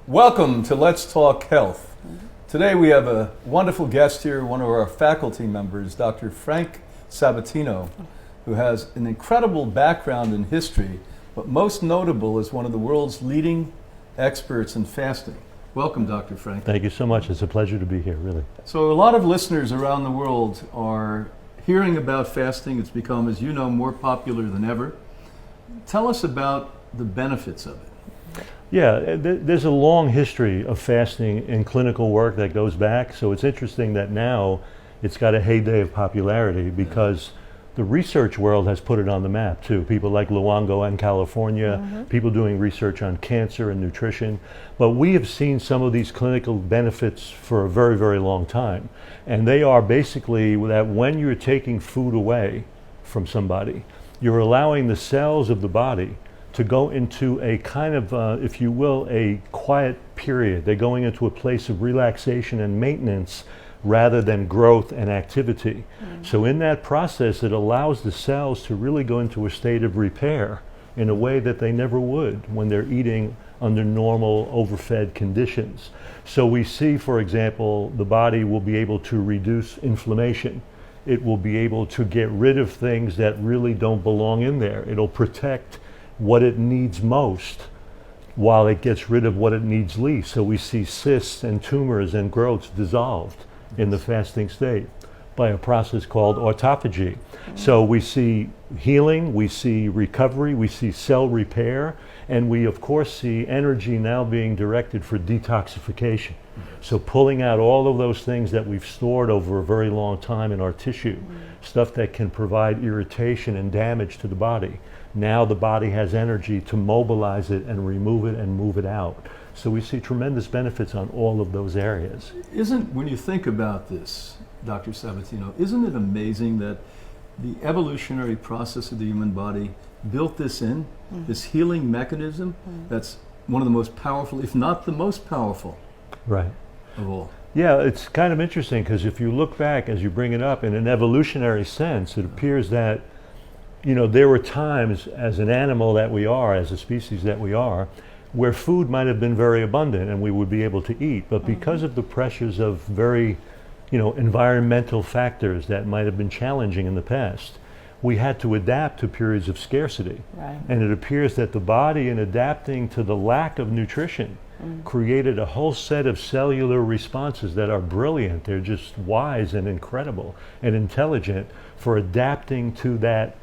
Welcome to Let's Talk Health. Today we have a wonderful guest here, one of our faculty members, Dr. Frank Sabatino, who has an incredible background in history, but most notable as one of the world's leading experts in fasting. Welcome, Dr. Frank. Thank you so much. It's a pleasure to be here, really. So a lot of listeners around the world are hearing about fasting. It's become, as you know, more popular than ever. Tell us about the benefits of it. Yeah, there's a long history of fasting in clinical work that goes back, so it's interesting that now it's got a heyday of popularity because the research world has put it on the map too. People like Luongo in California, people doing research on cancer and nutrition. But we have seen some of these clinical benefits for a very, very long time. And they are basically that when you're taking food away from somebody, you're allowing the cells of the body to go into a kind of, if you will, a quiet period. They're going into a place of relaxation and maintenance rather than growth and activity. So in that process, it allows the cells to really go into a state of repair in a way that they never would when they're eating under normal overfed conditions. So we see, for example, the body will be able to reduce inflammation. It will be able to get rid of things that really don't belong in there. It'll protect what it needs most while it gets rid of what it needs least. So we see cysts and tumors and growths dissolved in the fasting state by a process called autophagy. So we see healing, we see recovery, we see cell repair, and we of course see energy now being directed for detoxification. So pulling out all of those things that we've stored over a very long time in our tissue, stuff that can provide irritation and damage to the body. Now the body has energy to mobilize it and remove it and move it out. So we see tremendous benefits on all of those areas. When you think about this, Dr. Sabatino, isn't it amazing that the evolutionary process of the human body built this in, this healing mechanism that's one of the most powerful, if not the most powerful, right, of all? Yeah, it's kind of interesting because if you look back as you bring it up in an evolutionary sense, it appears that there were times as an animal that we are, as a species that we are, where food might have been very abundant and we would be able to eat. But because of the pressures of very, environmental factors that might have been challenging in the past, we had to adapt to periods of scarcity. Right. And it appears that the body, in adapting to the lack of nutrition, created a whole set of cellular responses that are brilliant. They're just wise and incredible and intelligent for adapting to that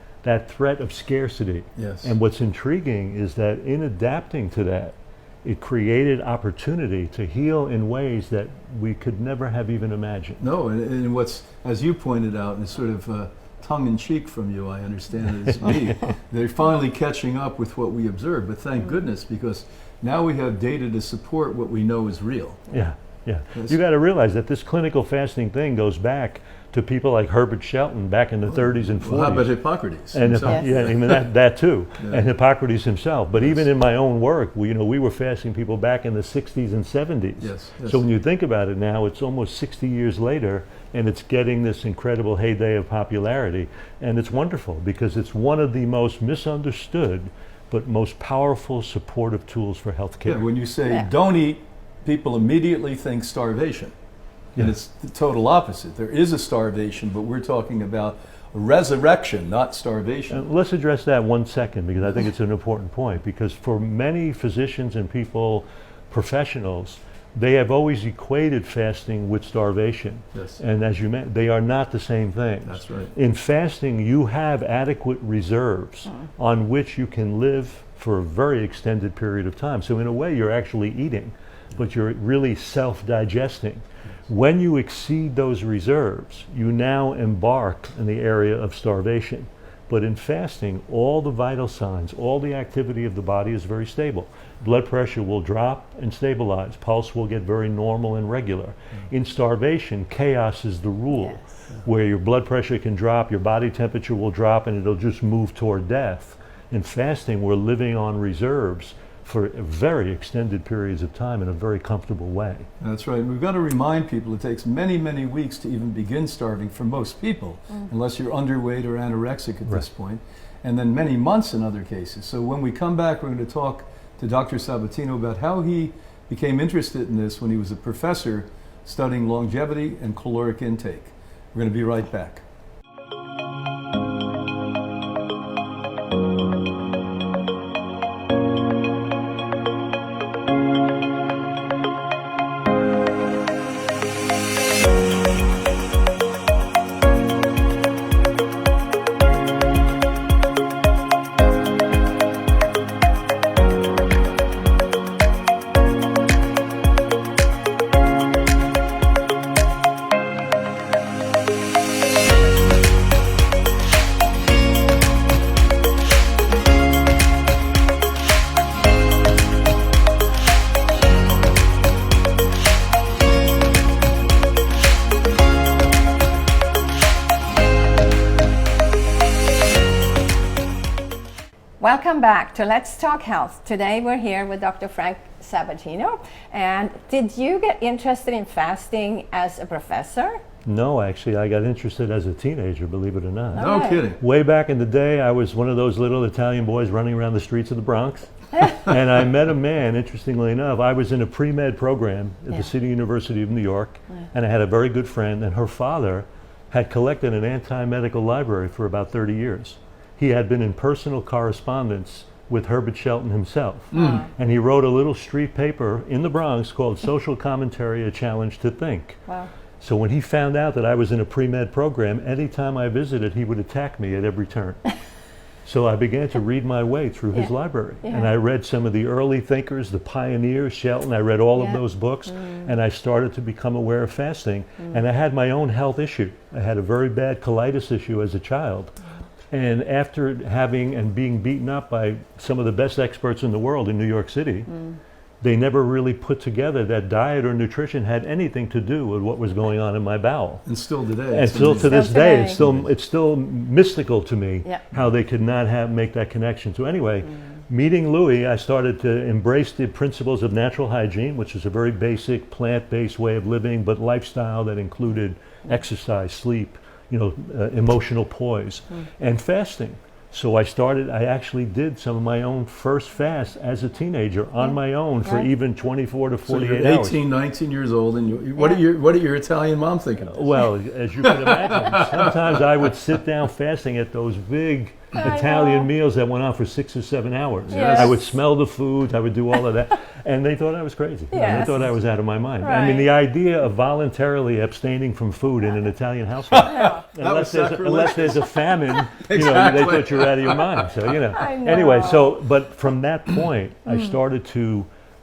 threat of scarcity. Yes. And what's intriguing is that in adapting to that, it created opportunity to heal in ways that we could never have even imagined. No, and what's, as you pointed out, and sort of tongue-in-cheek from you, I understand it is me, they're finally catching up with what we observe, but thank goodness, because now we have data to support what we know is real. Yeah. Yes. You got to realize that this clinical fasting thing goes back to people like Herbert Shelton back in the 30s and 40s. Well, how about Hippocrates? And himself? yeah, I mean that too, Yeah. and Hippocrates himself. But Yes. even in my own work, we were fasting people back in the 60s and 70s. Yes. So when you think about it now, it's almost 60 years later, and it's getting this incredible heyday of popularity. And it's wonderful because it's one of the most misunderstood but most powerful supportive tools for healthcare. Yeah, when you say don't eat, people immediately think starvation. And it's the total opposite. There is a starvation, but we're talking about a resurrection, not starvation. Let's address that 1 second because I think it's an important point, because for many physicians and people, professionals, they have always equated fasting with starvation. Yes. And as you mentioned, they are not the same things. That's right. In fasting, you have adequate reserves on which you can live for a very extended period of time. So in a way, you're actually eating, but you're really self-digesting. When you exceed those reserves, you now embark in the area of starvation. But in fasting, all the vital signs, all the activity of the body is very stable. Blood pressure will drop and stabilize. Pulse will get very normal and regular. In starvation, chaos is the rule, where your blood pressure can drop, your body temperature will drop, and it'll just move toward death. In fasting, we're living on reserves for very extended periods of time in a very comfortable way. That's right. We've got to remind people it takes many, many weeks to even begin starving for most people, unless you're underweight or anorexic at this point, and then many months in other cases. So when we come back, we're going to talk to Dr. Sabatino about how he became interested in this when he was a professor studying longevity and caloric intake. We're going to be right back. Welcome back to Let's Talk Health. Today we're here with Dr. Frank Sabatino. And did you get interested in fasting as a professor? No, actually, I got interested as a teenager, believe it or not. No kidding. Way back in the day, I was one of those little Italian boys running around the streets of the Bronx. And I met a man, interestingly enough. I was in a pre-med program at the City University of New York, and I had a very good friend, and her father had collected an anti-medical library for about 30 years. He had been in personal correspondence with Herbert Shelton himself. And he wrote a little street paper in the Bronx called Social Commentary, A Challenge to Think. Wow. So when he found out that I was in a pre-med program, anytime I visited, he would attack me at every turn. So I began to read my way through his library. And I read some of the early thinkers, the pioneers, Shelton. I read all of those books, and I started to become aware of fasting. And I had my own health issue. I had a very bad colitis issue as a child. And after having and being beaten up by some of the best experts in the world in New York City, they never really put together that diet or nutrition had anything to do with what was going on in my bowel. And still today. And still to this day, it's still mystical to me how they could not make that connection. So anyway, meeting Louis, I started to embrace the principles of natural hygiene, which is a very basic plant-based way of living, but lifestyle that included exercise, sleep, emotional poise, and fasting. So I actually did some of my own first fast as a teenager on my own for even 24 to 48 you're hours. 18, 19 years old, and what did your Italian mom think of this? Well, as you can imagine, sometimes I would sit down fasting at those big Italian meals that went on for 6 or 7 hours. I would smell the food, I would do all of that, and they thought I was crazy. They thought I was out of my mind. I mean, the idea of voluntarily abstaining from food in an Italian household, unless there's a famine, they thought you're out of your mind. So anyway, but from that point,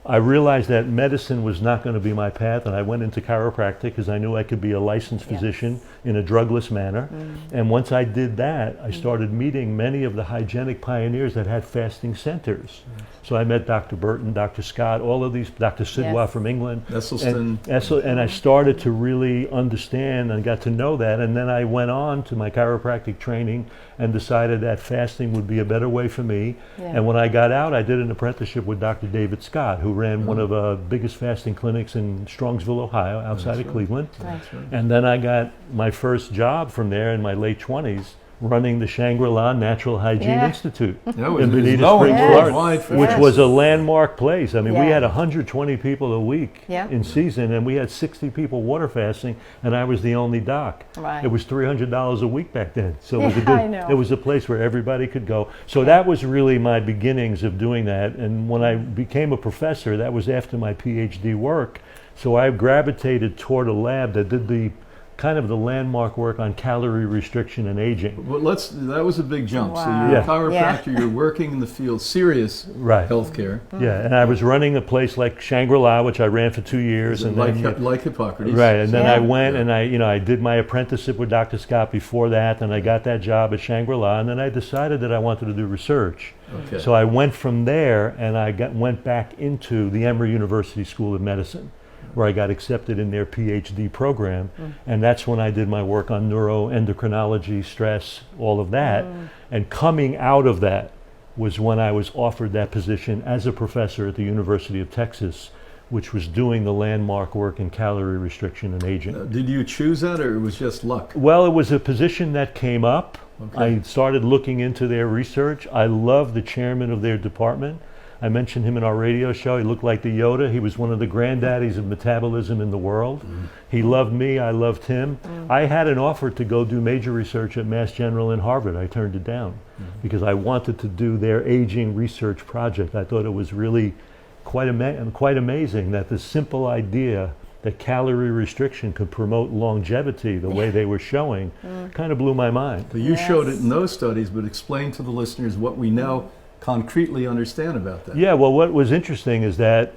I realized that medicine was not going to be my path, and I went into chiropractic because I knew I could be a licensed physician in a drugless manner. And once I did that, I started meeting many of the hygienic pioneers that had fasting centers. So I met Dr. Burton, Dr. Scott, all of these, Dr. Sidwa from England. And I started to really understand and got to know that. And then I went on to my chiropractic training and decided that fasting would be a better way for me. And when I got out, I did an apprenticeship with Dr. David Scott, who ran one of the biggest fasting clinics in Strongsville, Ohio, outside of Cleveland. And then I got my first job from there in my late 20s, running the Shangri-La Natural Hygiene Institute in Bonita Springs, Florida, which was a landmark place. I mean, we had 120 people a week in season, and we had 60 people water fasting, and I was the only doc. It was $300 a week back then, so it was a place where everybody could go. So that was really my beginnings of doing that, and when I became a professor, that was after my PhD work, so I gravitated toward a lab that did the kind of the landmark work on calorie restriction and aging. Well, that was a big jump. So you're a chiropractor, you're working in the field, serious healthcare. And I was running a place like Shangri-La, which I ran for 2 years. And like Hippocrates. And then I went and I did my apprenticeship with Dr. Scott before that, and I got that job at Shangri-La, and then I decided that I wanted to do research. So I went from there and went back into the Emory University School of Medicine, where I got accepted in their PhD program, and that's when I did my work on neuroendocrinology, stress, all of that. And coming out of that was when I was offered that position as a professor at the University of Texas, which was doing the landmark work in calorie restriction and aging. Did you choose that, or it was just luck? Well, it was a position that came up. I started looking into their research. I love the chairman of their department. I mentioned him in our radio show. He looked like the Yoda. He was one of the granddaddies of metabolism in the world. He loved me, I loved him. I had an offer to go do major research at Mass General and Harvard. I turned it down because I wanted to do their aging research project. I thought it was really quite amazing that the simple idea that calorie restriction could promote longevity the way they were showing kind of blew my mind. But you showed it in those studies, but explain to the listeners what we now concretely understand about that. Yeah, well, what was interesting is that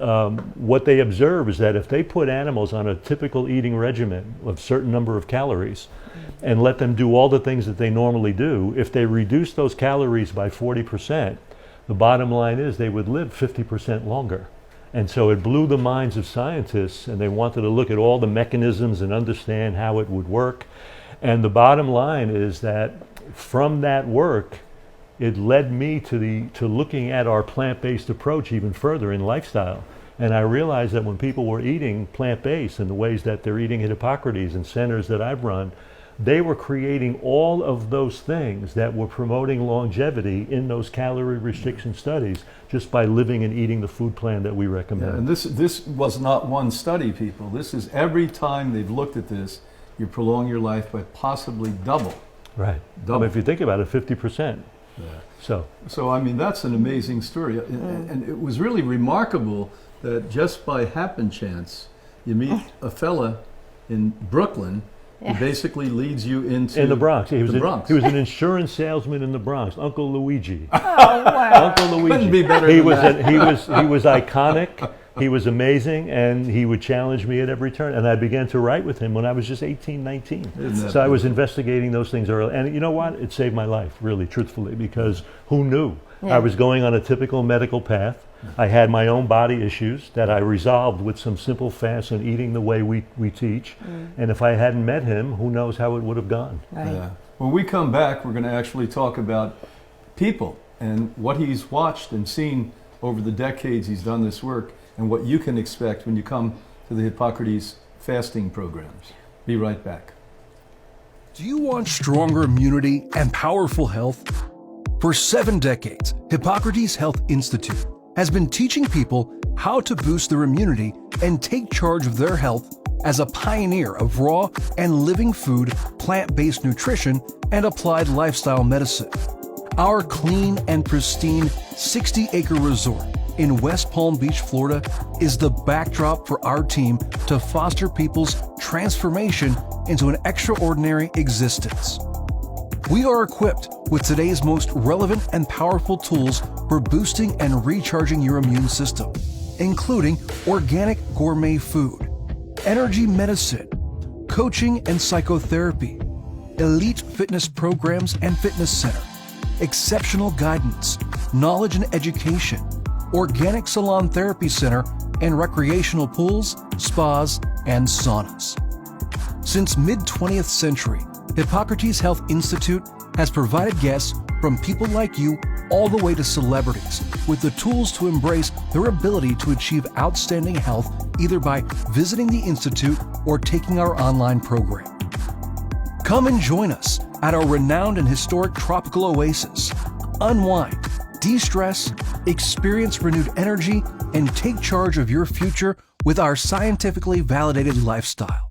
what they observe is that if they put animals on a typical eating regimen of a certain number of calories and let them do all the things that they normally do, if they reduce those calories by 40%, the bottom line is they would live 50% longer. And so it blew the minds of scientists, and they wanted to look at all the mechanisms and understand how it would work. And the bottom line is that from that work, it led me to looking at our plant-based approach even further in lifestyle. And I realized that when people were eating plant-based in the ways that they're eating at Hippocrates and centers that I've run, they were creating all of those things that were promoting longevity in those calorie restriction studies just by living and eating the food plan that we recommend. Yeah, and this was not one study, people. This is every time they've looked at this, you prolong your life by possibly double. Right. Double. If you think about it, 50%. Yeah. So I mean, that's an amazing story. And it was really remarkable that just by happen chance, you meet a fella in Brooklyn who basically leads you into in the Bronx. He was Bronx. He was an insurance salesman in the Bronx, Uncle Luigi. Oh, wow. Uncle Luigi. Couldn't be better he than was that. he was iconic. He was amazing, and he would challenge me at every turn. And I began to write with him when I was just 18, 19. So I was investigating those things early. And you know what? It saved my life, really, truthfully, because who knew? I was going on a typical medical path. I had my own body issues that I resolved with some simple fasts and eating the way we teach. And if I hadn't met him, who knows how it would have gone. Right. Yeah. When we come back, we're going to actually talk about people and what he's watched and seen over the decades he's done this work, and what you can expect when you come to the Hippocrates fasting programs. Be right back. Do you want stronger immunity and powerful health? For 7 decades, Hippocrates Health Institute has been teaching people how to boost their immunity and take charge of their health as a pioneer of raw and living food, plant-based nutrition, and applied lifestyle medicine. Our clean and pristine 60-acre resort in West Palm Beach, Florida, is the backdrop for our team to foster people's transformation into an extraordinary existence. We are equipped with today's most relevant and powerful tools for boosting and recharging your immune system, including organic gourmet food, energy medicine, coaching and psychotherapy, elite fitness programs and fitness center, exceptional guidance, knowledge and education, organic salon therapy center, and recreational pools, spas, and saunas. Since mid-20th century, Hippocrates Health Institute has provided guests from people like you all the way to celebrities with the tools to embrace their ability to achieve outstanding health either by visiting the Institute or taking our online program. Come and join us at our renowned and historic tropical oasis. Unwind, de-stress, experience renewed energy, and take charge of your future with our scientifically validated lifestyle.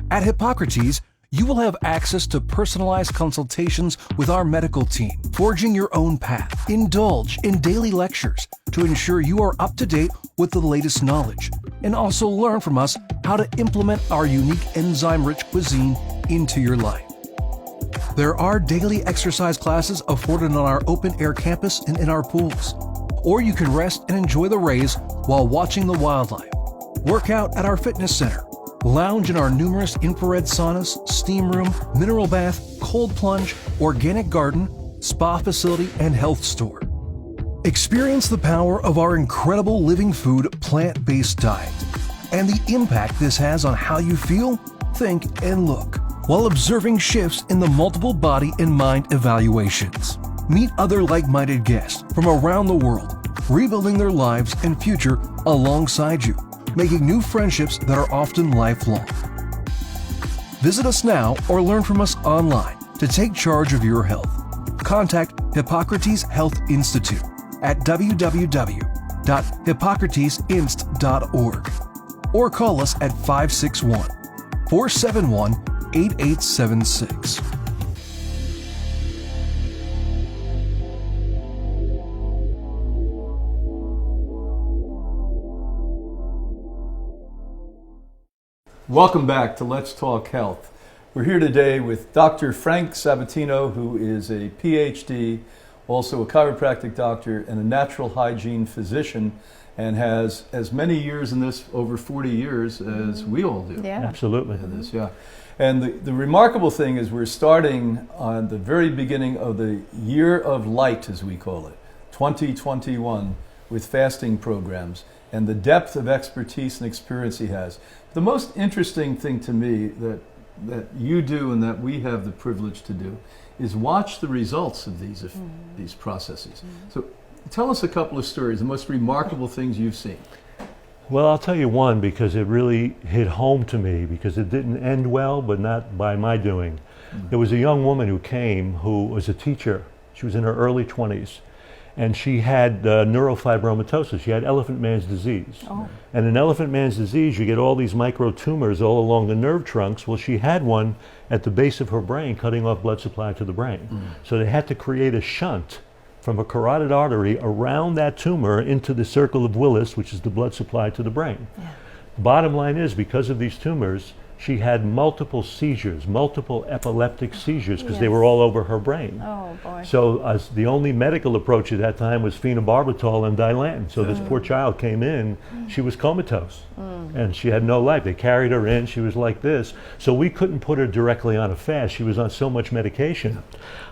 At Hippocrates, you will have access to personalized consultations with our medical team, forging your own path. Indulge in daily lectures to ensure you are up to date with the latest knowledge, and also learn from us how to implement our unique enzyme-rich cuisine into your life. There are daily exercise classes afforded on our open-air campus and in our pools. Or you can rest and enjoy the rays while watching the wildlife. Work out at our fitness center. Lounge in our numerous infrared saunas, steam room, mineral bath, cold plunge, organic garden, spa facility, and health store. Experience the power of our incredible living food plant-based diet and the impact this has on how you feel, think, and look, while observing shifts in the multiple body and mind evaluations. Meet other like-minded guests from around the world, rebuilding their lives and future alongside you, making new friendships that are often lifelong. Visit us now or learn from us online to take charge of your health. Contact Hippocrates Health Institute at www.hippocrates.com. www.hippocratesinst.org or call us at 561-471-8876. Welcome back to Let's Talk Health. We're here today with Dr. Frank Sabatino, who is a PhD, also a chiropractic doctor and a natural hygiene physician, and has as many years in this, over 40 years, as we all do. Yeah. Absolutely. In this, yeah. And the remarkable thing is we're starting on the very beginning of the year of light, as we call it, 2021, with fasting programs and the depth of expertise and experience he has. The most interesting thing to me that you do and that we have the privilege to do is watch the results of these processes. So tell us a couple of stories, the most remarkable things you've seen. Well, I'll tell you one because it really hit home to me because it didn't end well, but not by my doing. There was a young woman who came who was a teacher. She was in her early 20s. And she had neurofibromatosis. She had elephant man's disease. Oh. And in elephant man's disease, you get all these micro tumors all along the nerve trunks. Well, she had one at the base of her brain, cutting off blood supply to the brain. So they had to create a shunt from a carotid artery around that tumor into the circle of Willis, which is the blood supply to the brain. Yeah. The bottom line is, because of these tumors, she had multiple seizures, multiple epileptic seizures, because they were all over her brain. Oh, boy. So the only medical approach at that time was phenobarbital and Dilantin. So this poor child came in, she was comatose, and she had no life. They carried her in, she was like this. So we couldn't put her directly on a fast. She was on so much medication.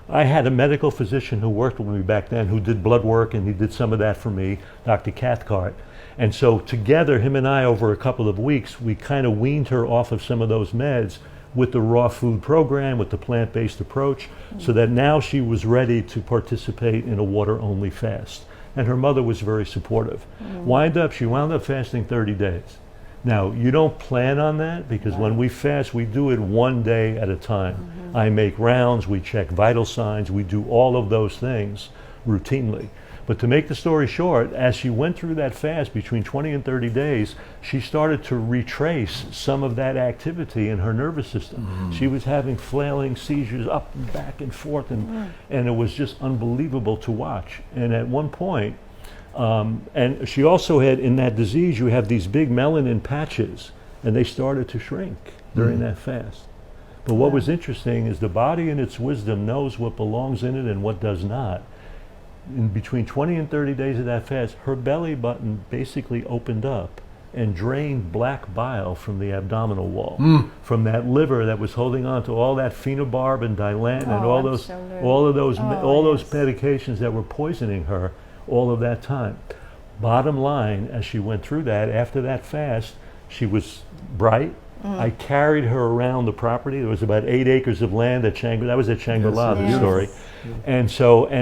I had a medical physician who worked with me back then who did blood work, and he did some of that for me, Dr. Cathcart. And so together, him and I, over a couple of weeks, we kind of weaned her off of some of those meds with the raw food program, with the plant-based approach, so that now she was ready to participate in a water-only fast. And her mother was very supportive. She wound up fasting 30 days. Now, you don't plan on that, because when we fast, we do it one day at a time. I make rounds, we check vital signs, we do all of those things routinely. But to make the story short, as she went through that fast between 20 and 30 days, she started to retrace some of that activity in her nervous system. She was having flailing seizures up and back and forth, and it was just unbelievable to watch. And at one point, and she also had, in that disease, you have these big melanin patches, and they started to shrink during that fast. But what was interesting is the body in its wisdom knows what belongs in it and what does not. In between 20 and 30 days of that fast, her belly button basically opened up and drained black bile from the abdominal wall, from that liver that was holding on to all that phenobarb and Dilantin and all those medications that were poisoning her all of that time. Bottom line, as she went through that, after that fast, she was bright. I carried her around the property. There was about 8 acres of land at That was at Shangri-La, the story. And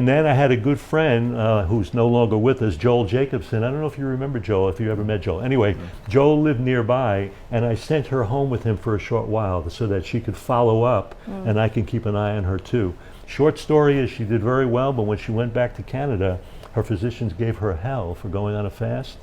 then I had a good friend who's no longer with us, Joel Jacobson. I don't know if you remember Joel, if you ever met Joel. Anyway, Joel lived nearby, and I sent her home with him for a short while so that she could follow up, and I can keep an eye on her too. Short story is she did very well, but when she went back to Canada, her physicians gave her hell for going on a fast.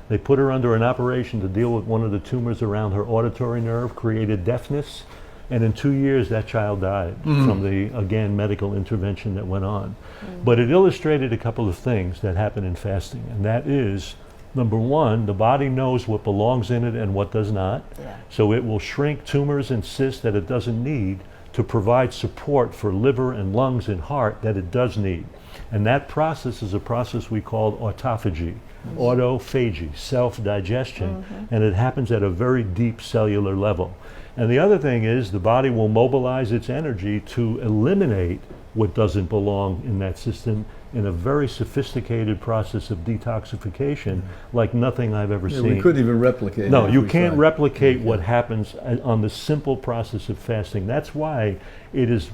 They put her under an operation to deal with one of the tumors around her auditory nerve, created deafness, and in 2 years that child died from the, again, medical intervention that went on. But it illustrated a couple of things that happen in fasting, and that is, number one, the body knows what belongs in it and what does not, so it will shrink tumors and cysts that it doesn't need to provide support for liver and lungs and heart that it does need. And that process is a process we call autophagy. Autophagy, self-digestion, and it happens at a very deep cellular level. And the other thing is the body will mobilize its energy to eliminate what doesn't belong in that system in a very sophisticated process of detoxification like nothing I've ever seen. We couldn't even replicate it. No, you can't replicate what happens on the simple process of fasting. That's why it is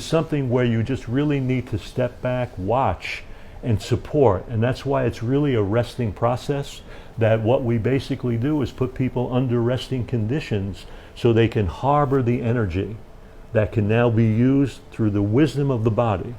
something where you just really need to step back, watch, and support. And that's why it's really a resting process, that what we basically do is put people under resting conditions so they can harbor the energy that can now be used through the wisdom of the body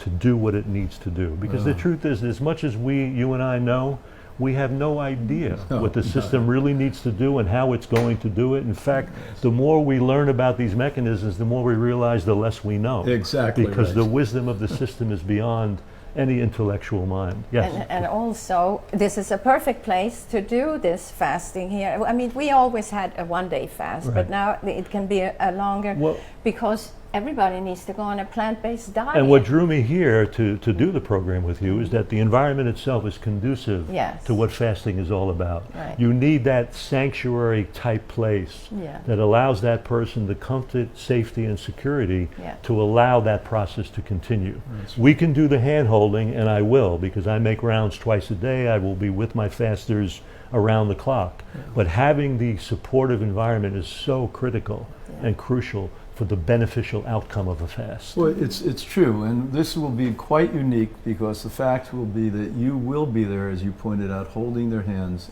to do what it needs to do. Because the truth is, as much as you and I know, we have no idea what the system really needs to do and how it's going to do it. In fact, the more we learn about these mechanisms, the more we realize the less we know. Exactly. Because the wisdom of the system is beyond any intellectual mind. Yes. And also, this is a perfect place to do this fasting here. I mean, we always had a one-day fast, but now it can be a longer, because everybody needs to go on a plant-based diet. And what drew me here to do the program with you is that the environment itself is conducive to what fasting is all about. Right. You need that sanctuary type place that allows that person the comfort, safety, and security to allow that process to continue. We can do the hand-holding, and I will, because I make rounds twice a day. I will be with my fasters around the clock. But having the supportive environment is so critical and crucial for the beneficial outcome of a fast. Well, it's true, and this will be quite unique because the fact will be that you will be there, as you pointed out, holding their hands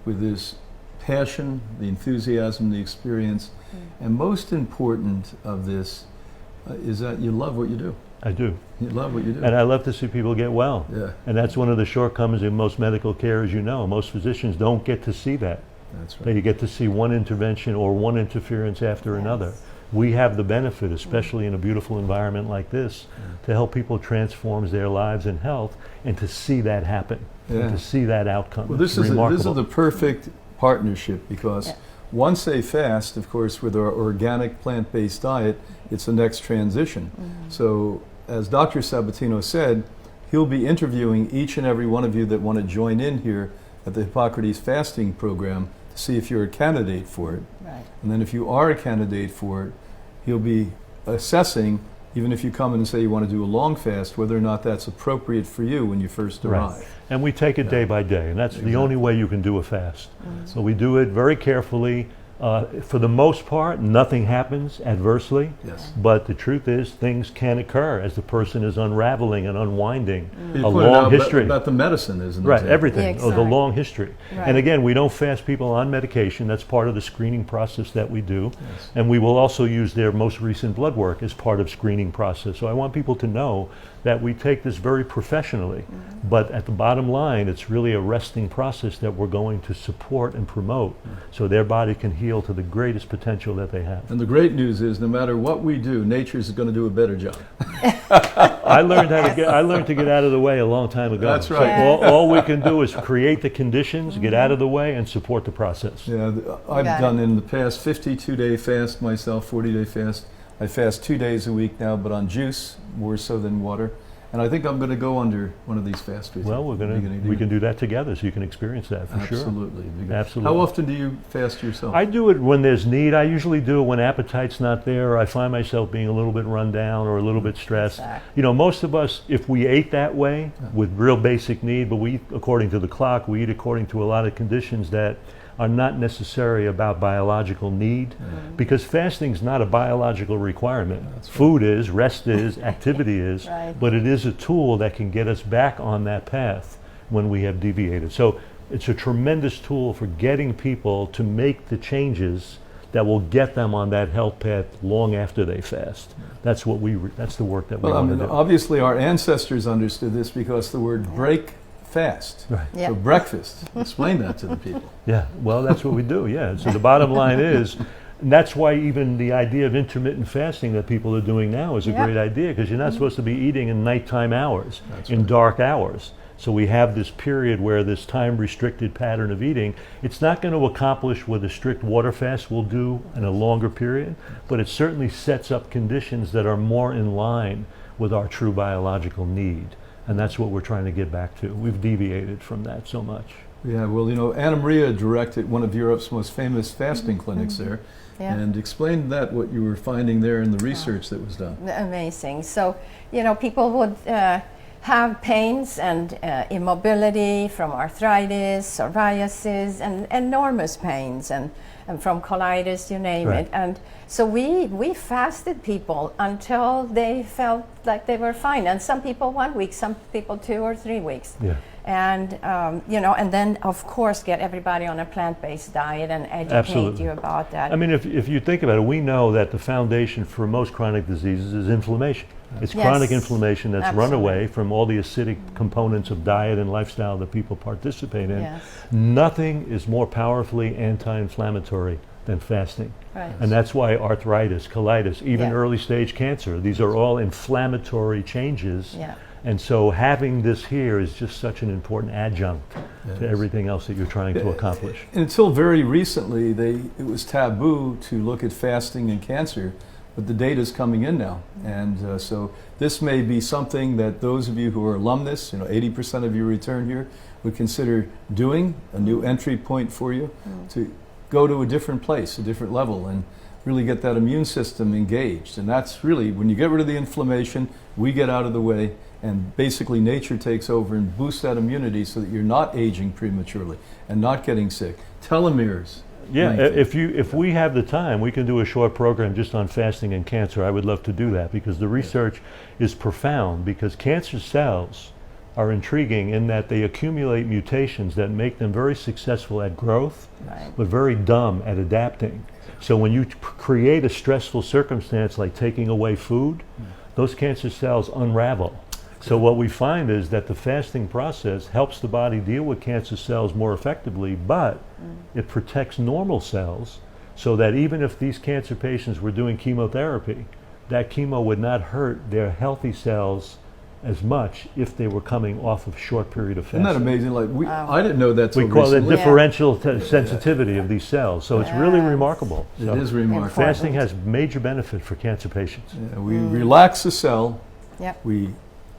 with this passion, the enthusiasm, the experience, and most important of this is that you love what you do. I do. You love what you do. And I love to see people get well. Yeah. And that's one of the shortcomings in most medical care, as you know. Most physicians don't get to see that. That's right. They get to see one intervention or one interference after another. We have the benefit, especially in a beautiful environment like this, to help people transform their lives and health, and to see that happen, and to see that outcome. Well, this is the perfect partnership, because once they fast, of course, with our organic plant-based diet, it's the next transition. So, as Dr. Sabatino said, he'll be interviewing each and every one of you that want to join in here at the Hippocrates fasting program to see if you're a candidate for it. Right. And then if you are a candidate for it, he'll be assessing, even if you come in and say you want to do a long fast, whether or not that's appropriate for you when you first arrive. And we take it day by day, and that's the only way you can do a fast. So we do it very carefully. For the most part, nothing happens adversely, but the truth is things can occur as the person is unraveling and unwinding a long history. About the medicine, isn't it? Right, everything, exactly. the long history. And again, we don't fast people on medication. That's part of the screening process that we do. And we will also use their most recent blood work as part of screening process. So I want people to know that we take this very professionally, but at the bottom line, it's really a resting process that we're going to support and promote so their body can heal to the greatest potential that they have. And the great news is, no matter what we do, nature is going to do a better job. I learned to get out of the way a long time ago. That's right. So all we can do is create the conditions, get out of the way, and support the process. Yeah, I've done in the past 52-day fast myself, 40-day fast. I fast 2 days a week now, but on juice more so than water. And I think I'm going to go under one of these fasts. Well, we can do that together, so you can experience that for sure. Absolutely. Absolutely. How often do you fast yourself? I do it when there's need. I usually do it when appetite's not there, or I find myself being a little bit run down or a little bit stressed. You know, most of us, if we ate that way with real basic need, but we eat according to the clock, we eat according to a lot of conditions that are not necessary about biological need, because fasting is not a biological requirement. Food is, rest is, activity is, but it is a tool that can get us back on that path when we have deviated. So it's a tremendous tool for getting people to make the changes that will get them on that health path long after they fast. That's what that's the work that we want to do. Obviously our ancestors understood this, because the word break fast. So breakfast. Explain that to the people. Yeah, well, that's what we do, So the bottom line is, and that's why even the idea of intermittent fasting that people are doing now is a great idea, because you're not supposed to be eating in nighttime hours, dark hours. So we have this period where this time-restricted pattern of eating, it's not going to accomplish what a strict water fast will do in a longer period, but it certainly sets up conditions that are more in line with our true biological need. And that's what we're trying to get back to. We've deviated from that so much. Yeah, well, you know, Anna Maria directed one of Europe's most famous fasting clinics there, and explained what you were finding there in the research that was done. Amazing. So, you know, people would have pains and immobility from arthritis, psoriasis, and enormous pains, and from colitis, you name it. And so we fasted people until they felt like they were fine. And some people 1 week, some people 2 or 3 weeks. And and then of course get everybody on a plant-based diet and educate Absolutely. you about that. I mean, if you think about it, we know that the foundation for most chronic diseases is inflammation. It's Yes. chronic inflammation that's run Absolutely. away from all the acidic components of diet and lifestyle that people participate in. Yes. Nothing is more powerfully anti-inflammatory than fasting. Right. And that's why arthritis, colitis, even Yeah. early stage cancer, these are all inflammatory changes. Yeah. And so having this here is just such an important adjunct to everything else that you're trying to accomplish. And until very recently, it was taboo to look at fasting and cancer, but the data is coming in now. And so this may be something that those of you who are alumnus, 80% of your return here, would consider doing, a new entry point for you to go to a different place, a different level, and really get that immune system engaged. And that's really, when you get rid of the inflammation, we get out of the way, and basically nature takes over and boosts that immunity so that you're not aging prematurely and not getting sick. Telomeres. Yeah, lengthen. if we have the time, we can do a short program just on fasting and cancer. I would love to do that because the research is profound, because cancer cells are intriguing in that they accumulate mutations that make them very successful at growth, Right. but very dumb at adapting. So when you create a stressful circumstance like taking away food, those cancer cells unravel. So what we find is that the fasting process helps the body deal with cancer cells more effectively, but it protects normal cells so that even if these cancer patients were doing chemotherapy, that chemo would not hurt their healthy cells as much if they were coming off of a short period of fasting. Isn't that amazing? Like I didn't know that till We call it recently. differential sensitivity of these cells. So it's really Yes. remarkable. It So is remarkable. fasting has major benefit for cancer patients. Yeah, we relax the cell, Yep. we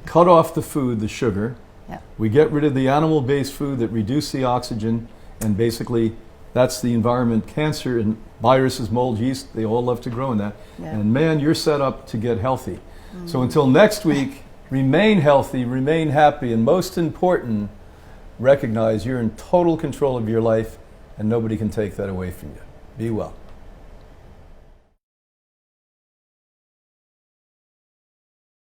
cut off the food, the sugar, Yep. we get rid of the animal-based food that reduce the oxygen, and basically that's the environment. Cancer and viruses, mold, yeast, they all love to grow in that. Yeah. And man, you're set up to get healthy. So until next week, remain healthy, remain happy, and most important, recognize you're in total control of your life and nobody can take that away from you. Be well.